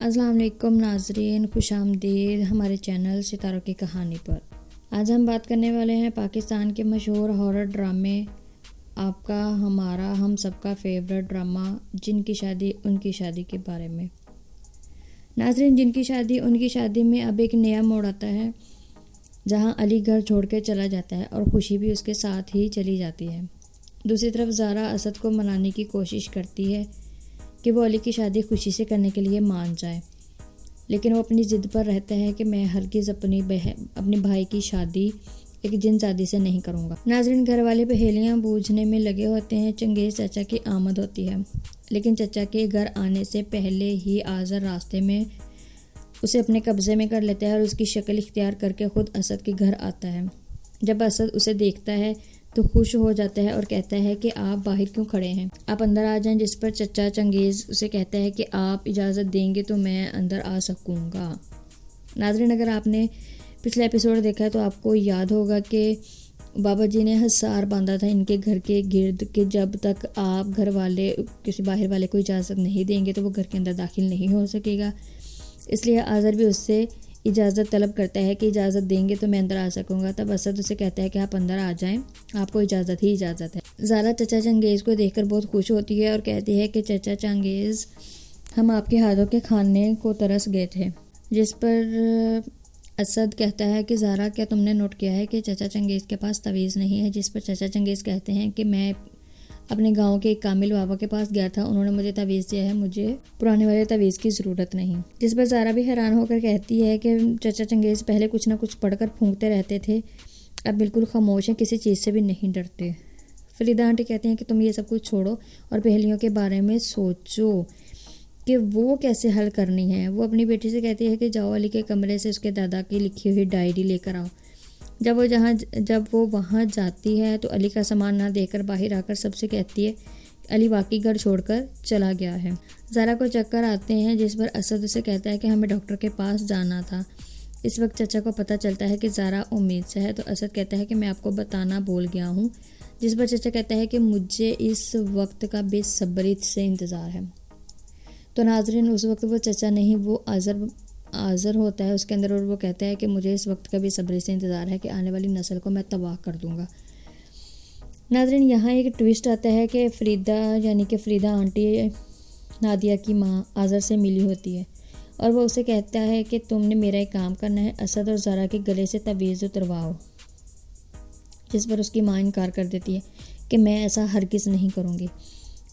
السلام علیکم ناظرین، خوش آمدید ہمارے چینل ستاروں کی کہانی پر۔ آج ہم بات کرنے والے ہیں پاکستان کے مشہور ہارر ڈرامے، آپ کا، ہمارا، ہم سب کا فیورٹ ڈرامہ جن کی شادی ان کی شادی کے بارے میں۔ ناظرین، جن کی شادی ان کی شادی میں اب ایک نیا موڑ آتا ہے، جہاں علی گھر چھوڑ کے چلا جاتا ہے اور خوشی بھی اس کے ساتھ ہی چلی جاتی ہے۔ دوسری طرف زارا اسد کو منانے کی کوشش کرتی ہے کہ وہ علی کی شادی خوشی سے کرنے کے لیے مان جائے، لیکن وہ اپنی ضد پر رہتا ہے کہ میں ہرگز اپنے بھائی کی شادی ایک جن زادی سے نہیں کروں گا۔ ناظرین، گھر والے پہیلیاں بوجھنے میں لگے ہوتے ہیں۔ چنگیز چچا کی آمد ہوتی ہے، لیکن چچا کے گھر آنے سے پہلے ہی آذر راستے میں اسے اپنے قبضے میں کر لیتا ہے اور اس کی شکل اختیار کر کے خود اسد کے گھر آتا ہے۔ جب اسد اسے دیکھتا ہے تو خوش ہو جاتا ہے اور کہتا ہے کہ آپ باہر کیوں کھڑے ہیں، آپ اندر آ جائیں، جس پر چچا چنگیز اسے کہتا ہے کہ آپ اجازت دیں گے تو میں اندر آ سکوں گا۔ ناظرین، اگر آپ نے پچھلا ایپیسوڈ دیکھا ہے تو آپ کو یاد ہوگا کہ بابا جی نے حصار باندھا تھا ان کے گھر کے گرد کہ جب تک آپ گھر والے کسی باہر والے کو اجازت نہیں دیں گے تو وہ گھر کے اندر داخل نہیں ہو سکے گا۔ اس لیے آذر بھی اس سے اجازت طلب کرتا ہے کہ اجازت دیں گے تو میں اندر آ سکوں گا۔ تب اسد اسے کہتا ہے کہ آپ اندر آ جائیں، آپ کو اجازت ہی اجازت ہے۔ زارا چچا چنگیز کو دیکھ کر بہت خوش ہوتی ہے اور کہتی ہے کہ چچا چنگیز، ہم آپ کے ہاتھوں کے کھانے کو ترس گئے تھے، جس پر اسد کہتا ہے کہ زارا، کیا تم نے نوٹ کیا ہے کہ چچا چنگیز کے پاس تعویذ نہیں ہے؟ جس پر چچا چنگیز کہتے ہیں کہ میں اپنے گاؤں کے ایک کامل بابا کے پاس گیا تھا، انہوں نے مجھے تعویذ دیا ہے، مجھے پرانے والے تعویذ کی ضرورت نہیں۔ جس پر زارا بھی حیران ہو کر کہتی ہے کہ چچا چنگیز پہلے کچھ نہ کچھ پڑھ کر پھونکتے رہتے تھے، اب بالکل خاموش ہیں، کسی چیز سے بھی نہیں ڈرتے۔ فریدہ آنٹی کہتے ہیں کہ تم یہ سب کچھ چھوڑو اور پہیلیوں کے بارے میں سوچو کہ وہ کیسے حل کرنی ہے۔ وہ اپنی بیٹی سے کہتی ہے کہ جاؤ علی کے کمرے سے اس کے دادا کی لکھی ہوئی ڈائری لے کر آؤ۔ جب وہ وہاں جاتی ہے تو علی کا سامان نہ دے کر باہر آ کر سب سے کہتی ہے علی واقعی گھر چھوڑ کر چلا گیا ہے۔ زارا کو چکر آتے ہیں، جس پر اسد اسے کہتا ہے کہ ہمیں ڈاکٹر کے پاس جانا تھا۔ اس وقت چچا کو پتہ چلتا ہے کہ زارا امید سے ہے تو اسد کہتا ہے کہ میں آپ کو بتانا بھول گیا ہوں، جس پر چچا کہتا ہے کہ مجھے اس وقت کا بے صبری سے انتظار ہے۔ تو ناظرین، اس وقت وہ چچا نہیں، وہ آذر ہوتا ہے اس کے اندر، اور وہ کہتا ہے کہ مجھے اس وقت کا بے صبری سے انتظار ہے کہ آنے والی نسل کو میں تباہ کر دوں گا۔ ناظرین، یہاں ایک ٹویسٹ آتا ہے کہ فریدہ آنٹی نادیہ کی ماں آذر سے ملی ہوتی ہے اور وہ اسے کہتا ہے کہ تم نے میرا ایک کام کرنا ہے، اسد اور زارا کے گلے سے تعویذ اترواؤ، جس پر اس کی ماں انکار کر دیتی ہے کہ میں ایسا ہرگز نہیں کروں گی۔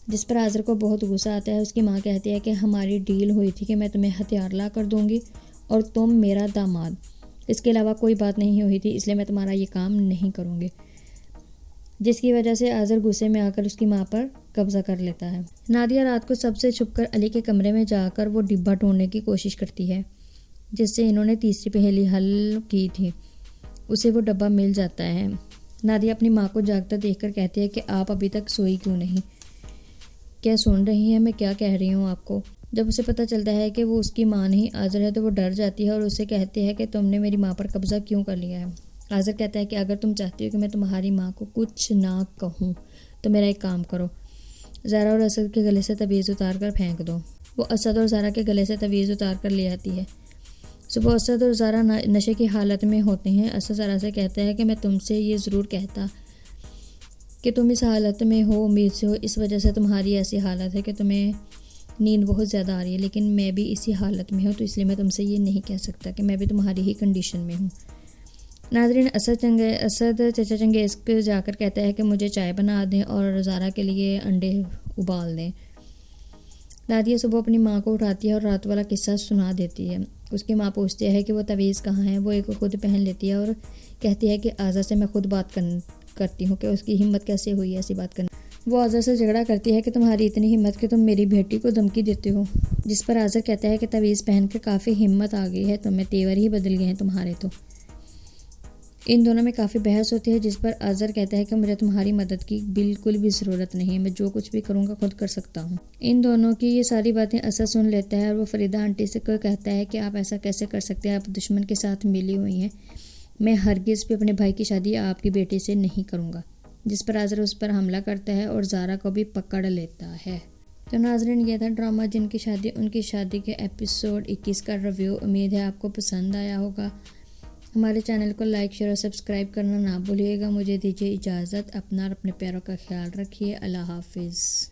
جس پر آذر کو بہت غصہ آتا ہے۔ اس کی ماں کہتی ہے کہ ہماری ڈیل ہوئی تھی کہ میں تمہیں ہتھیار لا کر دوں گی اور تم میرا داماد، اس کے علاوہ کوئی بات نہیں ہوئی تھی، اس لیے میں تمہارا یہ کام نہیں کروں گی، جس کی وجہ سے آذر غصے میں آ کر اس کی ماں پر قبضہ کر لیتا ہے۔ نادیہ رات کو سب سے چھپ کر علی کے کمرے میں جا کر وہ ڈبہ ڈھونڈنے کی کوشش کرتی ہے جس سے انہوں نے تیسری پہیلی حل کی تھی، اسے وہ ڈبہ مل جاتا ہے۔ نادیہ اپنی ماں کو جاگتا دیکھ کر کہتی ہے کہ آپ ابھی تک سوئی کیوں نہیں؟ کیا سن رہی ہیں میں کیا کہہ رہی ہوں آپ کو؟ جب اسے پتہ چلتا ہے کہ وہ اس کی ماں نہیں آذر ہے تو وہ ڈر جاتی ہے اور اسے کہتی ہے کہ تم نے میری ماں پر قبضہ کیوں کر لیا ہے؟ آذر کہتا ہے کہ اگر تم چاہتی ہو کہ میں تمہاری ماں کو کچھ نہ کہوں تو میرا ایک کام کرو، زارا اور اسد کے گلے سے تعویذ اتار کر پھینک دو۔ وہ اسد اور زارا کے گلے سے تعویذ اتار کر لے آتی ہے۔ صبح اسد اور زارا نشے کی حالت میں ہوتے ہیں۔ اسد زارا سے کہتا ہے کہ میں تم سے یہ ضرور کہتا کہ تم اس حالت میں ہو، امید سے ہو، اس وجہ سے تمہاری ایسی حالت ہے کہ تمہیں نیند بہت زیادہ آ رہی ہے، لیکن میں بھی اسی حالت میں ہوں تو اس لیے میں تم سے یہ نہیں کہہ سکتا کہ میں بھی تمہاری ہی کنڈیشن میں ہوں۔ ناظرین، اسد چچا چنگیز کو جا کر کہتا ہے کہ مجھے چائے بنا دیں اور زارا کے لیے انڈے ابال دیں۔ نادیہ صبح اپنی ماں کو اٹھاتی ہے اور رات والا قصہ سنا دیتی ہے۔ اس کی ماں پوچھتی ہے کہ وہ تعویذ کہاں ہے، وہ ایک خود پہن لیتی ہے اور کہتی ہے کہ آذر سے میں خود بات کرتی ہوں کہ اس کی ہمت کیسے ہوئی ایسی بات کرنے۔ وہ آذر سے جھگڑا کرتی ہے کہ تمہاری اتنی ہمت کہ تم میری بیٹی کو دھمکی دیتے ہو، جس پر آذر کہتا ہے کہ تعویذ پہن کر کافی ہمت آ گئی ہے تمہیں، تیور ہی بدل گئے ہیں تمہارے تو۔ ان دونوں میں کافی بحث ہوتی ہے، جس پر آذر کہتا ہے کہ مجھے تمہاری مدد کی بالکل بھی ضرورت نہیں، میں جو کچھ بھی کروں گا خود کر سکتا ہوں۔ ان دونوں کی یہ ساری باتیں اسد سن لیتا ہے اور وہ فریدہ آنٹی سے کہتا ہے کہ آپ ایسا کیسے کر سکتے ہیں، آپ دشمن کے ساتھ ملی ہوئی ہیں، میں ہرگز بھی اپنے بھائی کی شادی آپ کی بیٹی سے نہیں کروں گا۔ جس پر آذر اس پر حملہ کرتا ہے اور زارا کو بھی پکڑ لیتا ہے۔ تو ناظرین یہ تھا ڈرامہ جن کی شادی ان کی شادی کے ایپیسوڈ 21 کا ریویو. امید ہے آپ کو پسند آیا ہوگا. ہمارے چینل کو لائک شیئر اور سبسکرائب کرنا نہ بھولیے گا. مجھے دیجیے اجازت. اپنا اور اپنے پیاروں کا خیال رکھیے. اللہ حافظ.